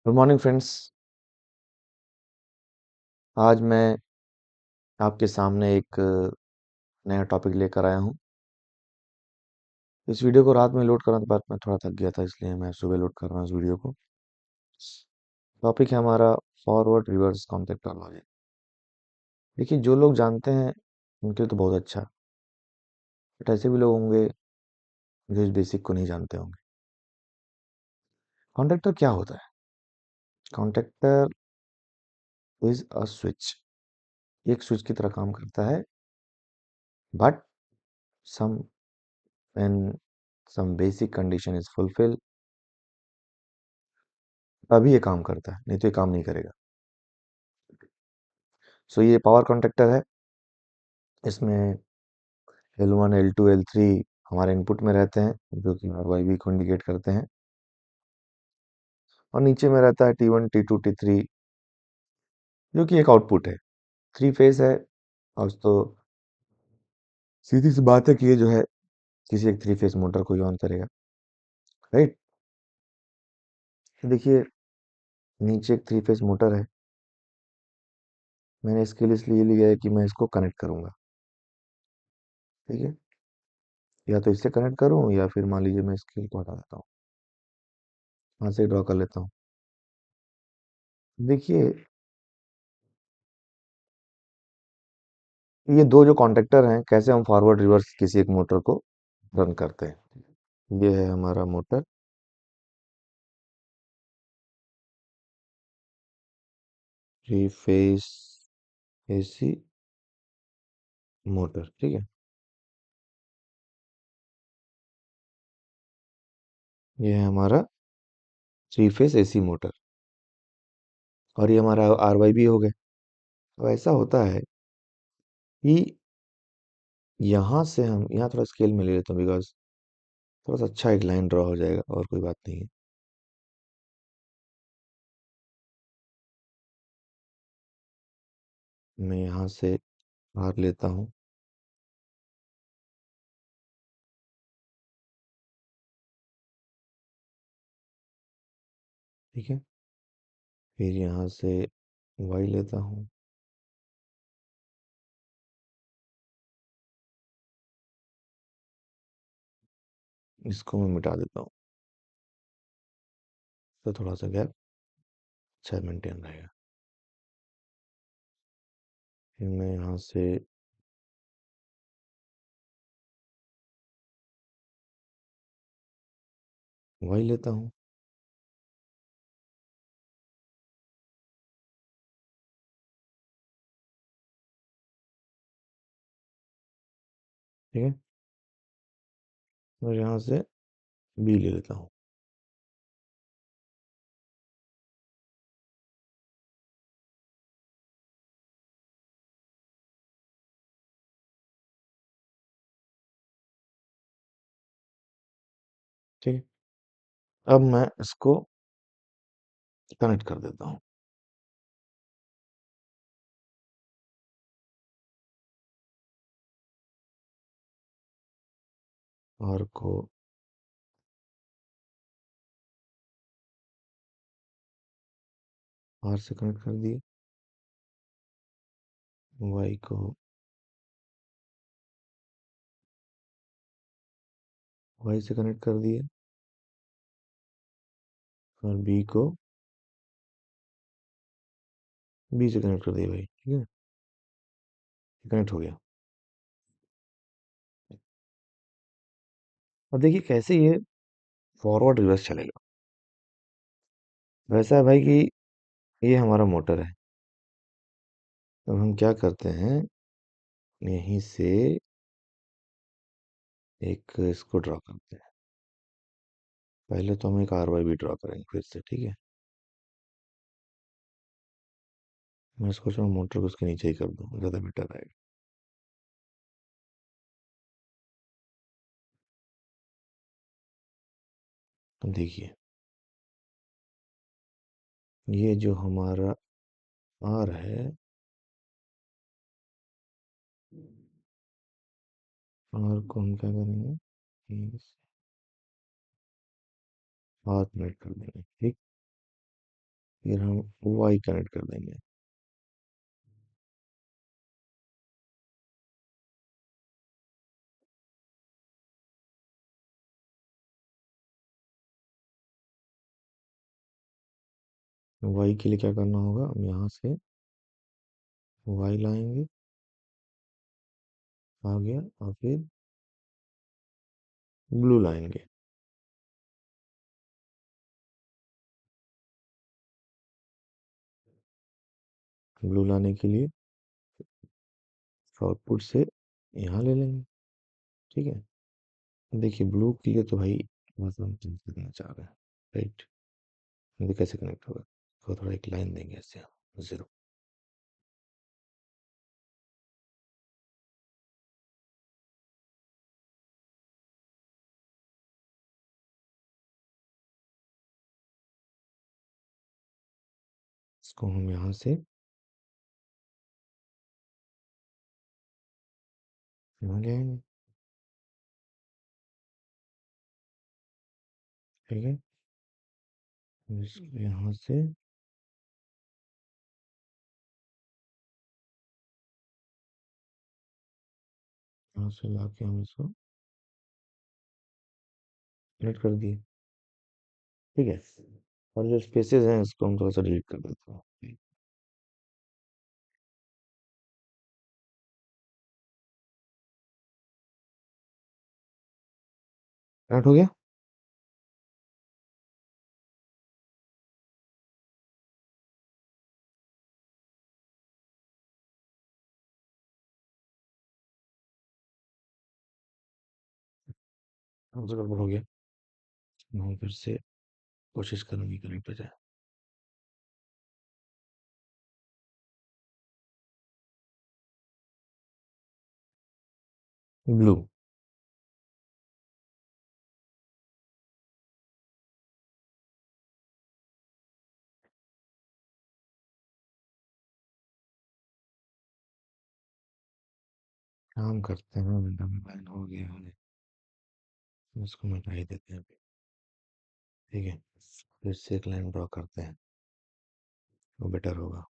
Good morning friends. आज मैं आपके सामने एक नया टॉपिक लेकर आया हूँ। इस वीडियो को रात में लोड कर रहा था पर मैं थोड़ा थक गया था, इसलिए मैं सुबह लोड कर रहा हूँ इस वीडियो को। टॉपिक है हमारा फॉरवर्ड रिवर्स कॉन्टेक्ट लॉजिक। देखिए, जो लोग जानते हैं उनके लिए तो बहुत अच्छा, बट ऐसे भी लोग होंगे जो इस बेसिक को नहीं जानते होंगे। कॉन्टेक्टर क्या होता है? Contactor is a switch. एक स्विच की तरह काम करता है, but some when some basic condition is fulfil तभी ये काम करता है, नहीं तो ये काम नहीं करेगा। सो ये पावर कॉन्ट्रैक्टर है। इसमें L1 L2 L3 हमारे इनपुट में रहते हैं, जो कि RYB को इंडिकेट करते हैं। और नीचे में रहता है T1 T2 T3, जो कि एक आउटपुट है। थ्री फेज है। और तो सीधी सी बात है कि ये जो है किसी एक थ्री फेज मोटर को ही ऑन करेगा, राइट। देखिए, नीचे एक थ्री फेज मोटर है। मैंने इसके लिए इसलिए लिया है कि मैं इसको कनेक्ट करूंगा, ठीक है। या तो इससे कनेक्ट करूं, या फिर मान लीजिए मैं इसके को हटा देता हूँ, वहां से ड्रॉ कर लेता हूँ। देखिए, ये दो जो कॉन्ट्रैक्टर हैं, कैसे हम फॉरवर्ड रिवर्स किसी एक मोटर को रन करते हैं। ये है हमारा motor, three phase AC motor, ठीक है। ये है हमारा थ्री फेज एसी मोटर, और ये हमारा RYB हो गया। तो ऐसा होता है कि यहाँ से हम यहाँ थोड़ा स्केल में ले लेता हूँ, बिकॉज थोड़ा सा अच्छा एक लाइन ड्रॉ हो जाएगा, और कोई बात नहीं है। मैं यहाँ से R लेता हूँ, ठीक है। फिर यहाँ से Y लेता हूँ, इसको मैं मिटा देता हूँ, तो थोड़ा सा गैप अच्छा मेंटेन रहेगा। फिर मैं यहाँ से Y लेता हूँ, ठीक है। और यहाँ से B ले लेता हूँ, ठीक है। अब मैं इसको कनेक्ट कर देता हूँ, R को R से कनेक्ट कर दिए, Y को Y से कनेक्ट कर दिए, और B को B से कनेक्ट कर दिया भाई, ठीक है। कनेक्ट हो गया। अब देखिए कैसे ये फॉरवर्ड रिवर्स चलेगा। वैसा है भाई कि ये हमारा मोटर है। अब हम क्या करते हैं, यहीं से एक इसको ड्रॉ करते हैं। पहले तो हम एक RYB ड्रॉ करेंगे फिर से, ठीक है। मैं इसको चलो मोटर को उसके नीचे ही कर दूँ, ज़्यादा बेटर रहेगा। अब देखिए, ये जो हमारा R है, R को हम क्या करेंगे, हाथ में कर देंगे, ठीक। फिर हम वाई कनेक्ट कर देंगे। वाई के लिए क्या करना होगा, हम यहाँ से वाई लाएंगे, आ गया, और फिर ब्लू लाएंगे। ब्लू लाने के लिए आउटपुट से यहाँ ले लेंगे। ठीक है, देखिए ब्लू के लिए तो भाई मतलब हम चेंज करना चाह रहे हैं, राइट। ये कैसे कनेक्ट होगा, तो थोड़ा एक लाइन देंगे ऐसे हम, जीरो। इसको हम यहाँ से यहाँ ले आएंगे। ठीक है, इसको यहाँ से ला के हम इसको कनेक्ट कर दिए। ठीक है, और जो स्पेसेस हैं इसको हम थोड़ा सा डिलीट कर देते हैं। कनेक्ट हो गया। हमसे गड़बड़ हो गया, हम फिर से कोशिश करेंगे कनेक्ट हो जाए। ब्लू। काम करते हैं, विंडो में बैन हो गया है, इसको मिटा ही देते हैं अभी। ठीक है, फिर से एक लाइन ड्रॉ करते हैं, वो बेटर होगा।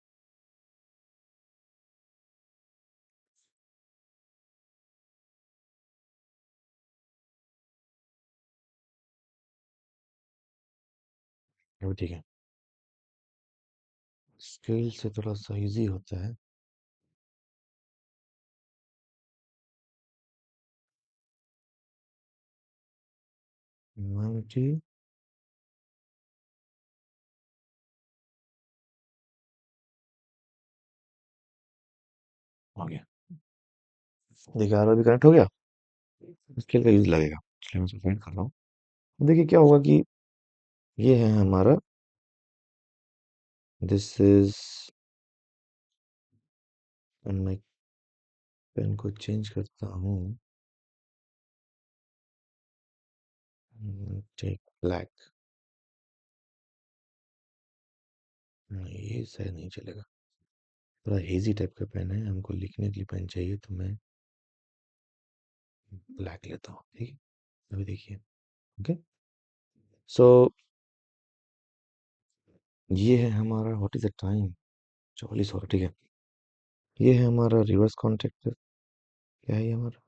अभी ठीक है, स्केल से थोड़ा सा इजी होता है। 90। हो गया, देखिए आर भी कनेक्ट हो गया। स्केल का यूज लगेगा, इसलिए मैं सेलेक्ट कर रहा हूँ। देखिए क्या होगा कि ये है हमारा, दिस इज, मैं पेन को चेंज करता हूँ, टेक ब्लैक। ये शायद नहीं चलेगा, थोड़ा हेजी टाइप का पेन है, हमको लिखने के लिए पेन चाहिए, तो मैं ब्लैक लेता हूँ। ठीक है, अभी देखिए। ओके, सो ये है हमारा, व्हाट इज द टाइम, 44 हो रहा। ठीक है, ये है हमारा रिवर्स कॉन्टैक्ट। क्या है ये हमारा,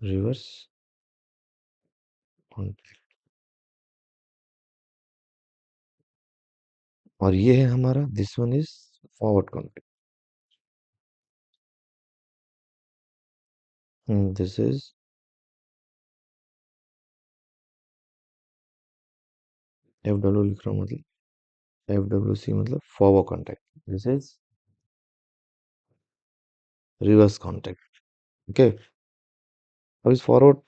रिवर्स कॉन्टैक्ट। और ये है हमारा, this one is forward contact. This is F W, लिख रहा हूँ मतलब एफ डब्ल्यू सी, मतलब forward contact. This is reverse contact. Okay, अब इस फॉरवर्ड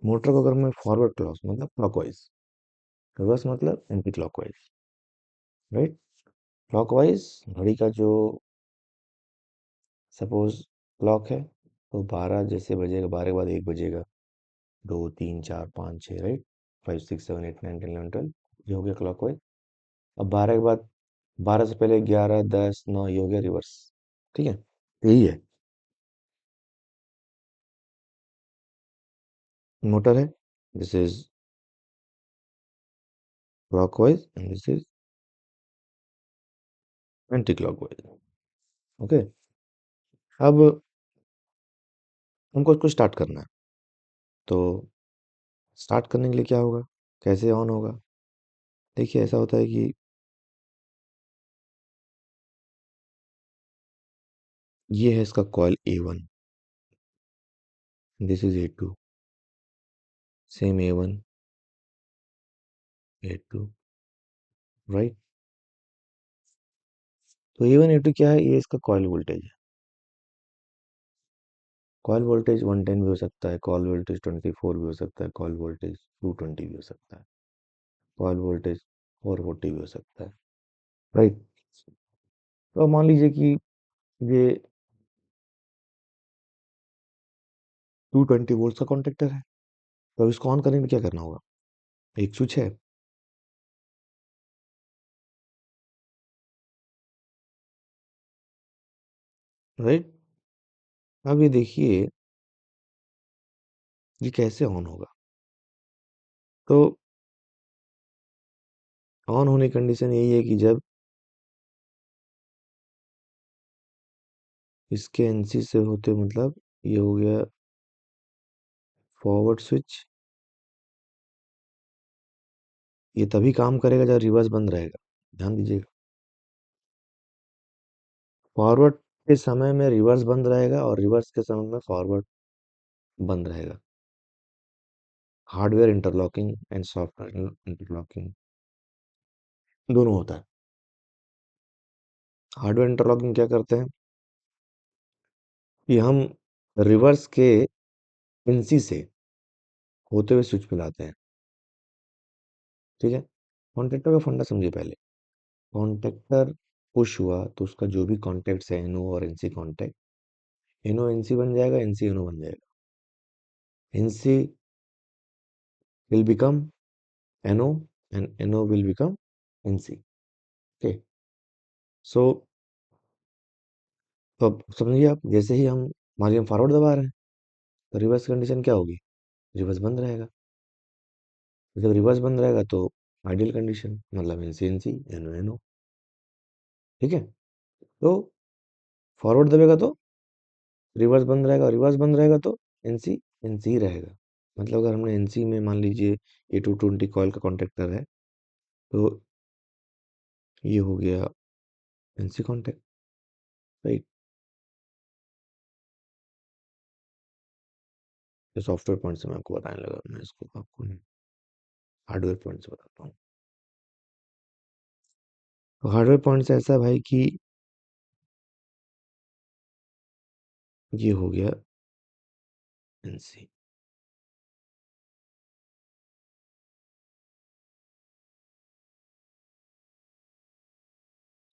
मोटर को अगर मैं फॉरवर्ड क्लॉक मतलब क्लॉकवाइज, रिवर्स मतलब एंटी क्लॉकवाइज, राइट। क्लॉकवाइज घड़ी का जो, सपोज क्लॉक है, तो 12 जैसे बजेगा, 12 के बाद 1 बजेगा, 2 3 4 5 6, राइट, 5 6 7 8 9 10 11 12, ये हो गया क्लॉकवाइज। अब 12 के बाद, 12 से पहले 11 10 9, ये हो गया रिवर्स। ठीक है, यही है, मोटर है, this is clockwise and this is anti clockwise. Okay, अब हमको इसको स्टार्ट करना है। तो स्टार्ट करने के लिए क्या होगा, कैसे ऑन होगा? देखिए ऐसा होता है कि ये है इसका coil A1, this is A2, same A1 A2, right. तो A1 A2 क्या है, ये इसका कॉइल वोल्टेज है। कॉइल वोल्टेज 110 भी हो सकता है, कॉइल वोल्टेज 24 भी हो सकता है, कॉइल वोल्टेज 220 भी हो सकता है, कॉइल वोल्टेज 440 भी हो सकता है, राइट। तो अब मान लीजिए कि ये 220 वोल्ट का कॉन्टेक्टर है। तो अब इसको ऑन करने में क्या करना होगा, एक स्विच है, राइट। अब ये देखिए ये कैसे ऑन होगा। तो ऑन होने की कंडीशन यही है कि जब इसके एनसी से होते, मतलब ये हो गया फॉरवर्ड स्विच, ये तभी काम करेगा जब रिवर्स बंद रहेगा, ध्यान दीजिएगा। फॉरवर्ड के समय में रिवर्स बंद रहेगा और रिवर्स के समय में फॉरवर्ड बंद रहेगा। Hardware interlocking and software interlocking दोनों होता है। हार्डवेयर इंटरलॉकिंग क्या करते हैं कि हम रिवर्स के एनसी से होते हुए स्विच मिलाते हैं, ठीक है। कॉन्टेक्टर का फंडा समझिए पहले। कॉन्टेक्टर पुश हुआ तो उसका जो भी कॉन्टेक्ट है एनओ और एनसी कॉन्टेक्ट, एनओ एनसी बन जाएगा, एनसी एनओ बन जाएगा, NC will become NO and NO will become NC. Okay. So तो अब समझिए आप, जैसे ही हम मान लीजिए हम फॉरवर्ड दबा रहे हैं तो रिवर्स कंडीशन क्या होगी, रिवर्स बंद रहेगा। जब रिवर्स बंद रहेगा तो आइडियल कंडीशन, मतलब एनसी एनसी एनओ एनओ, ठीक है। तो फॉरवर्ड दबेगा तो रिवर्स बंद रहेगा, और रिवर्स बंद रहेगा तो एनसी एनसी ही रहेगा। मतलब अगर हमने एनसी में मान लीजिए A220 कॉइल का कॉन्टेक्टर है, तो ये हो गया एनसी कॉन्टेक्ट, राइट। ये सॉफ्टवेयर पॉइंट से मैं आपको बताने लगा, मैं इसको आपको हार्डवेयर पॉइंट से बताता हूँ। तो हार्डवेयर पॉइंट से ऐसा भाई कि ये हो गया एनसी,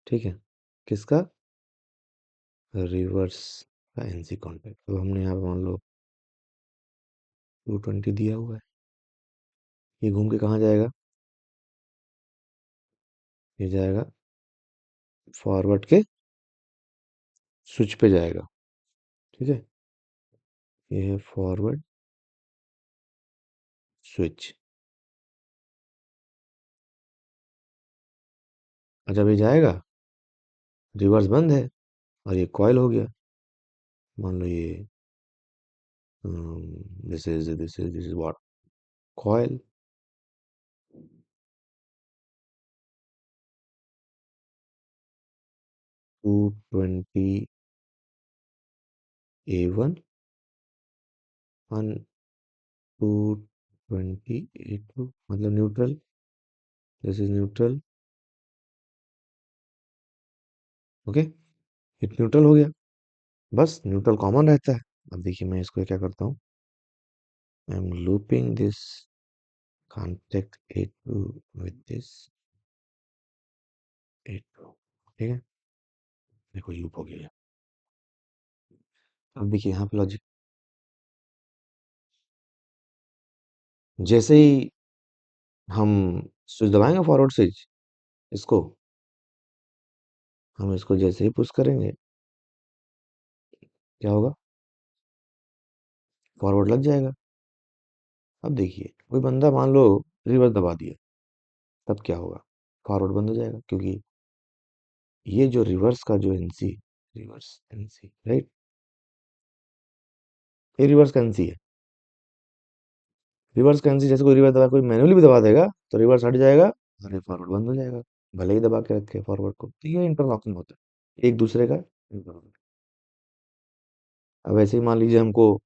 ठीक है। किसका, रिवर्स का एनसी कॉन्टैक्ट। तो हमने यहाँ पे मान लो 220 दिया हुआ है, ये घूम के कहाँ जाएगा, ये जाएगा फॉरवर्ड के स्विच पे जाएगा, ठीक है। ये है फॉरवर्ड स्विच। और जब ये जाएगा, रिवर्स बंद है और ये कॉइल हो गया, मान लो ये this is what, coil. 220 A1 और 220 A2, मतलब neutral, this is neutral, okay. ये न्यूट्रल हो गया, बस न्यूट्रल कॉमन रहता है। अब देखिए मैं इसको क्या करता हूँ, I am looping this contact A2 with this A2, ठीक है। देखो लूप हो गया। अब देखिए यहाँ पे लॉजिक, जैसे ही हम स्विच दबाएंगे फॉरवर्ड स्विच, इसको हम इसको जैसे ही पुश करेंगे, क्या होगा, फॉरवर्ड लग जाएगा। अब देखिए कोई बंदा मान लो रिवर्स दबा दिया, तब क्या होगा? फॉरवर्ड बंद हो जाएगा, क्योंकि ये जो रिवर्स का जो एनसी, रिवर्स एनसी राइट, ये रिवर्स का एनसी है। रिवर्स का एनसी जैसे कोई रिवर्स दबा, कोई मैनुअली भी दबा देगा तो रिवर्स हट जाएगा और ये फॉरवर्ड बंद हो जाएगा, भले ही दबा के रखे फॉरवर्ड को। तो ये इंटरलॉकिंग होता है एक दूसरे का interlocking। अब ऐसे ही मान लीजिए हमको,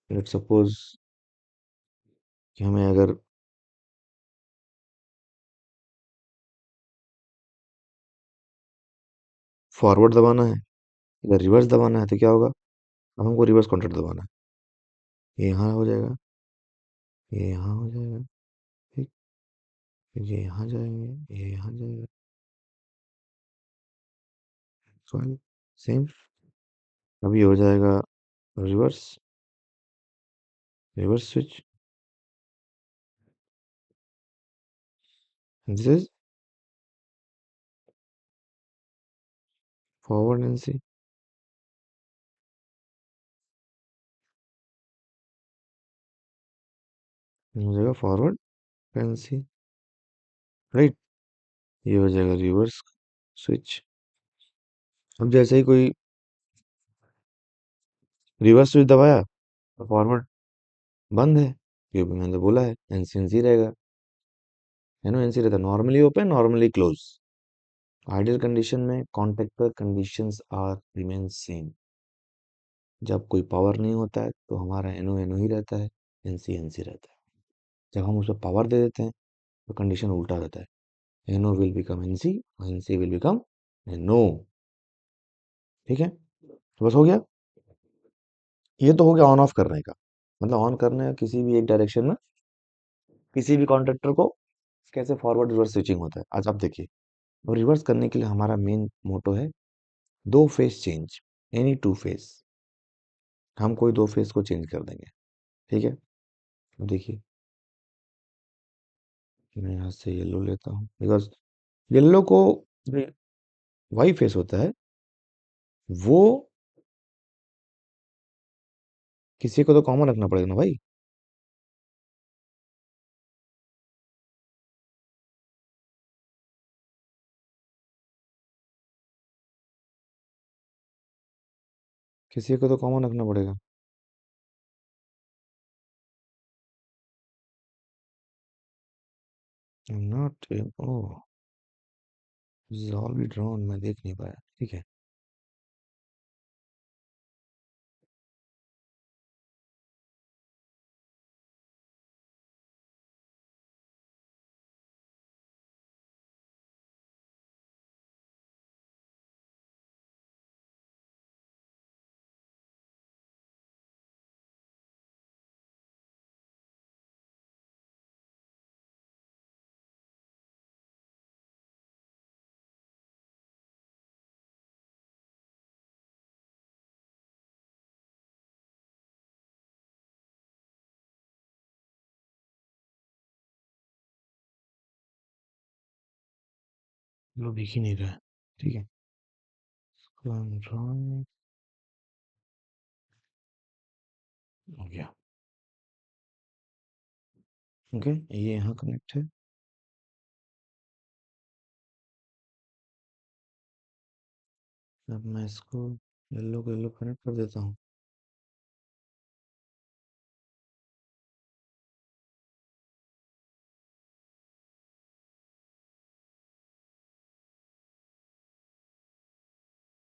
लेट सपोज कि हमें अगर फॉरवर्ड दबाना है या रिवर्स दबाना है तो क्या होगा? अब हमको रिवर्स काउंटर दबाना है, ये यहाँ हो जाएगा, ये यहाँ हो जाएगा, ठीक, फिर ये यहाँ जाएंगे, ये यहाँ जाएगा, सॉरी सेम। अब ये हो जाएगा reverse, reverse switch, this is forward NC, हो जाएगा फॉरवर्ड एनसी, राइट। ये हो जाएगा रिवर्स स्विच। अब जैसे ही कोई रिवर्स स्विच दबाया तो फॉरवर्ड बंद है, क्योंकि मैंने बोला है एनसी एनसी रहेगा, है ना, एनसी रहता है normally open normally close. Ideal condition में कॉन्टैक्ट पर कंडीशंस आर रिमेन सेम। जब कोई पावर नहीं होता है तो हमारा एनो एनो ही रहता है, एनसी एनसी रहता है। जब हम उसको पावर दे देते हैं तो कंडीशन उल्टा रहता है, NO will become NC, NC will become NO. ठीक है, तो बस हो गया। ये तो हो गया ऑन ऑफ करने का, मतलब ऑन करने का किसी भी एक डायरेक्शन में किसी भी कॉन्ट्रेक्टर को कैसे फॉरवर्ड रिवर्स स्विचिंग होता है। आज आप देखिए, और रिवर्स करने के लिए हमारा मेन मोटो है दो face change, any two face. हम कोई दो फेस को चेंज कर देंगे, ठीक है। अब देखिए मैं यहाँ से येलो लेता हूँ, बिकॉज येलो को वाई फेस होता है, वो किसी को तो कॉमन रखना पड़ेगा ना भाई। किसी को तो कॉमन रखना पड़ेगा। नॉट ओ ऑलरेडी ड्रॉन, मैं देख नहीं पाया, ठीक है। वो दिख ही नहीं रहा है, ठीक है। ड्रॉन हो गया, ओके, ये यहाँ कनेक्ट है। अब मैं इसको येलो को येलो कनेक्ट कर देता हूँ।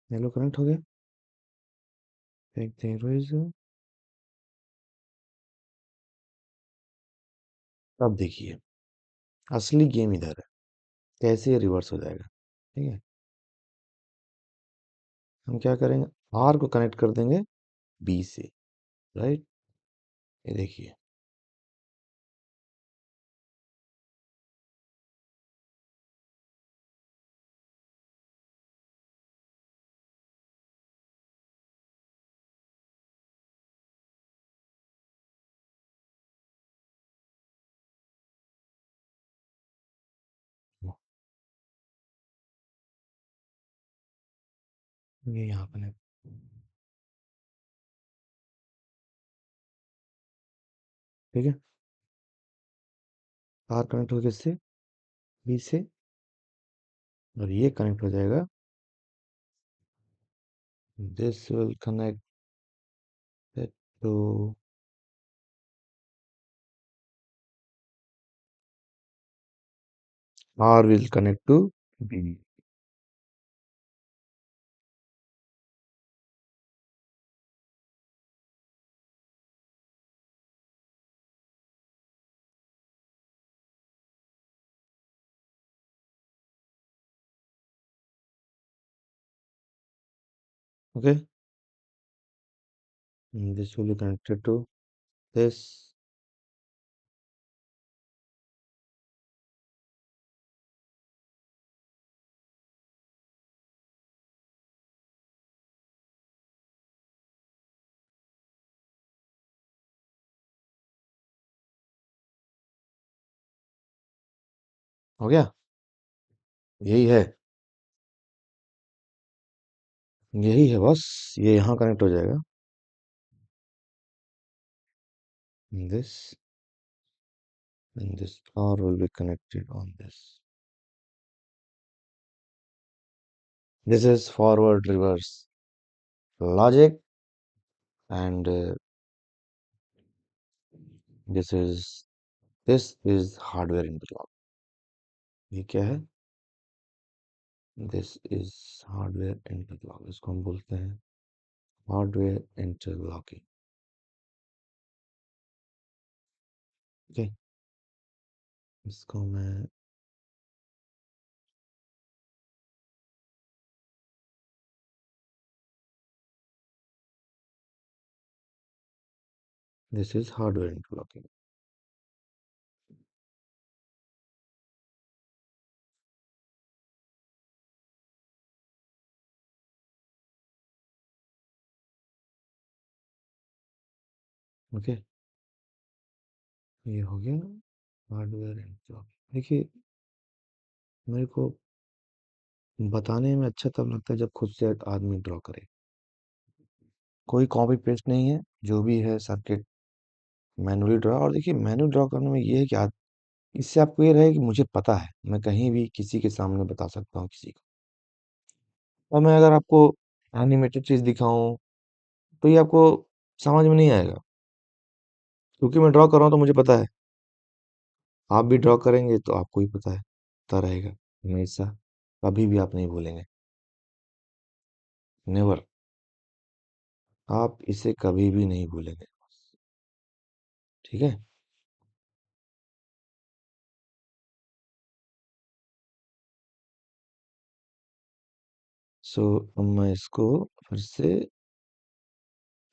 येलो कनेक्ट हो गया, देखते हैं इरेजर। अब देखिए असली गेम इधर है, कैसे ये रिवर्स हो जाएगा, ठीक है। हम क्या करेंगे, आर को कनेक्ट कर देंगे बी से, राइट। ये देखिए ये यहाँ कनेक्ट, ठीक है, आर कनेक्ट हो किससे, बी से, और ये कनेक्ट हो जाएगा, this will connect to R will connect to B. Okay, this will be connected to this, हो गया, यही है, यही है बस, ये यहाँ कनेक्ट हो जाएगा, this and this R will be connected on this. This is forward reverse logic, and this is hardware interlock. ये क्या है, दिस इज हार्डवेयर इंटरलॉक, इसको हम बोलते हैं हार्डवेयर इंटरलॉकिंग। ओके, इसको मैं, this is hardware interlocking. Okay, ये हो गया हार्डवेयर इंटरलॉकिंग। देखिए, मेरे को बताने में अच्छा तब लगता है जब खुद से आदमी ड्रॉ करे, कोई कॉपी पेस्ट नहीं है, जो भी है सर्किट मैनुअली ड्रॉ। और देखिए, मैनुअल ड्रॉ करने में ये है कि इससे आपको ये रहे कि मुझे पता है, मैं कहीं भी किसी के सामने बता सकता हूँ किसी को। और मैं अगर आपको एनिमेटेड चीज दिखाऊं तो ये आपको समझ में नहीं आएगा, क्योंकि मैं ड्रॉ कर रहा हूँ तो मुझे पता है। आप भी ड्रॉ करेंगे तो आपको ही पता रहेगा, हमेशा, कभी भी आप नहीं भूलेंगे, नेवर, आप इसे कभी भी नहीं भूलेंगे। ठीक है, सो अब मैं इसको फिर से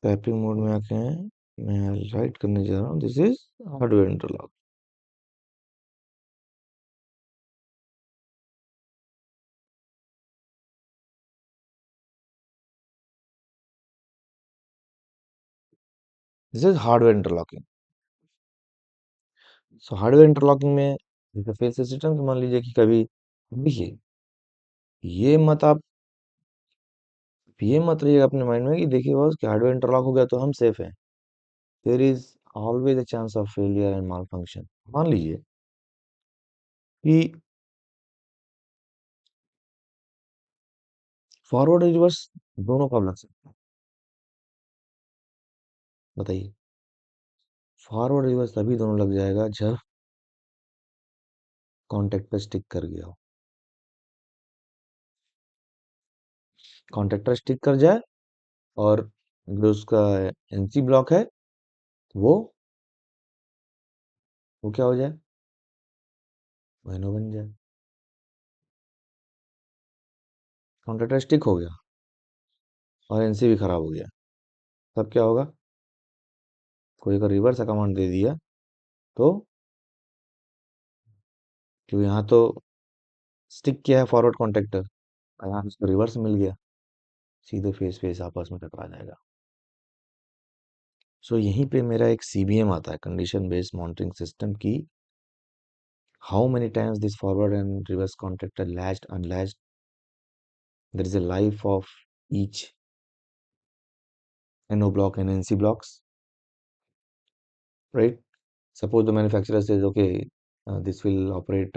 टाइपिंग मोड में आके हैं, मैं राइट करने जा रहा हूँ, this is hardware interlock. This is hardware interlocking. So hardware interlocking में जैसे फेस सिस्टम, मान लीजिए कि कभी, देखिए, ये मत आप ये मत रहिएगा अपने माइंड में कि देखिए बस कि हार्डवेयर इंटरलॉक हो गया तो हम सेफ हैं। There is always a chance of failure and malfunction. मान लीजिए कि फॉरवर्ड और रिवर्स दोनों कब लग सकता है, बताइए। फॉरवर्ड रिवर्स तभी दोनों लग जाएगा जब कॉन्टेक्ट पे स्टिक कर गया हो, कॉन्टेक्टर स्टिक कर जाए, और जो उसका एनसी ब्लॉक है वो वो क्या हो जाए, माइनो बन जाए। कॉन्टेक्टर स्टिक हो गया और एनसी भी खराब हो गया, तब क्या होगा, कोई अगर रिवर्स कमांड दे दिया तो, क्यों यहाँ तो स्टिक किया है फॉरवर्ड कॉन्टेक्टर, यहाँ उसको रिवर्स मिल गया, सीधे फेस फेस आपस में टकरा जाएगा। सो यहीं पे मेरा एक सीबीएम आता है, कंडीशन बेस्ड मॉनिटरिंग सिस्टम की, how many times this forward and reverse contactor latched unlatched, there is a life of each NO block and NC blocks, right? Suppose the manufacturer says, okay, this will operate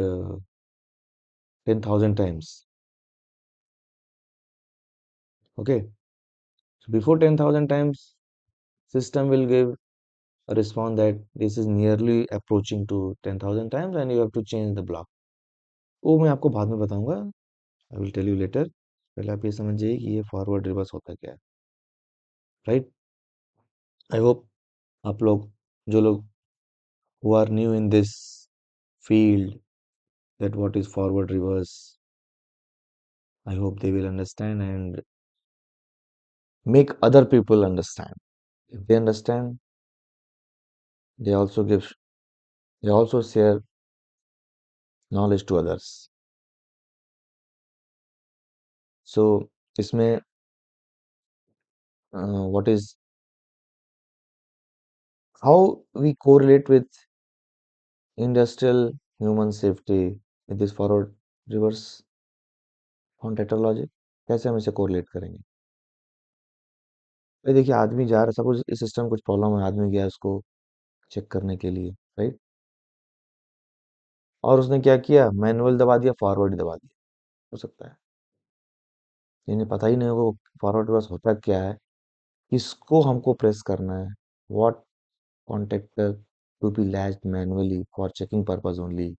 10,000 times. Okay, so before 10,000 times, system will give a response that this is nearly approaching to 10,000 times and you have to change the block. वो मैं आपको बाद में बताऊंगा, I will tell you later. पहले आप ये समझिए कि ये फॉरवर्ड रिवर्स होता क्या है, राइट। आई होप आप लोग, जो लोग who are new in this field, that what is forward reverse, I hope they will understand and make other people understand. If they understand, they also give, they also share knowledge to others. So इसमें what is, how we correlate with industrial human safety with this forward reverse on technology, कैसे हम इसे correlate करेंगे? भाई देखिए, आदमी जा रहा, सपोज इस सिस्टम कुछ प्रॉब्लम है, आदमी गया उसको चेक करने के लिए, राइट, और उसने क्या किया, मैनुअल दबा दिया, फॉरवर्ड दबा दिया, हो सकता है इन्हें पता ही नहीं होगा वो फॉरवर्ड रिवर्स होता क्या है, किसको हमको प्रेस करना है, what contactor to be latched manually for checking purpose only.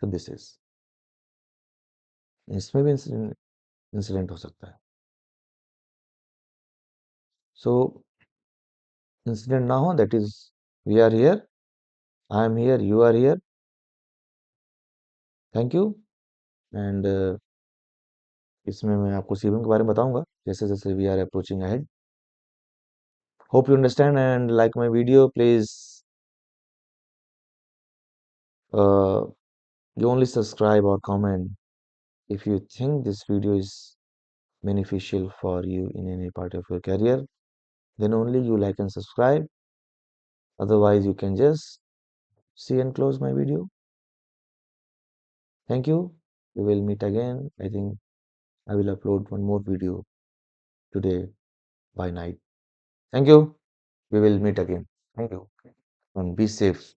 तो दिस इज, इसमें भी इंसिडेंट हो सकता है। सो इंसिडेंट ना हो, that is, we are here, I am here, you are here, thank you. And इसमें मैं आपको सीबम के बारे में बताऊंगा जैसे जैसे we are approaching ahead. Hope you understand and like my video please, you only subscribe or comment if you think this video is beneficial for you in any part of your career, then only you like and subscribe. Otherwise you can just see and close my video. Thank you, we will meet again. I think I will upload one more video today by night. Thank you, we will meet again. Thank you, and be safe.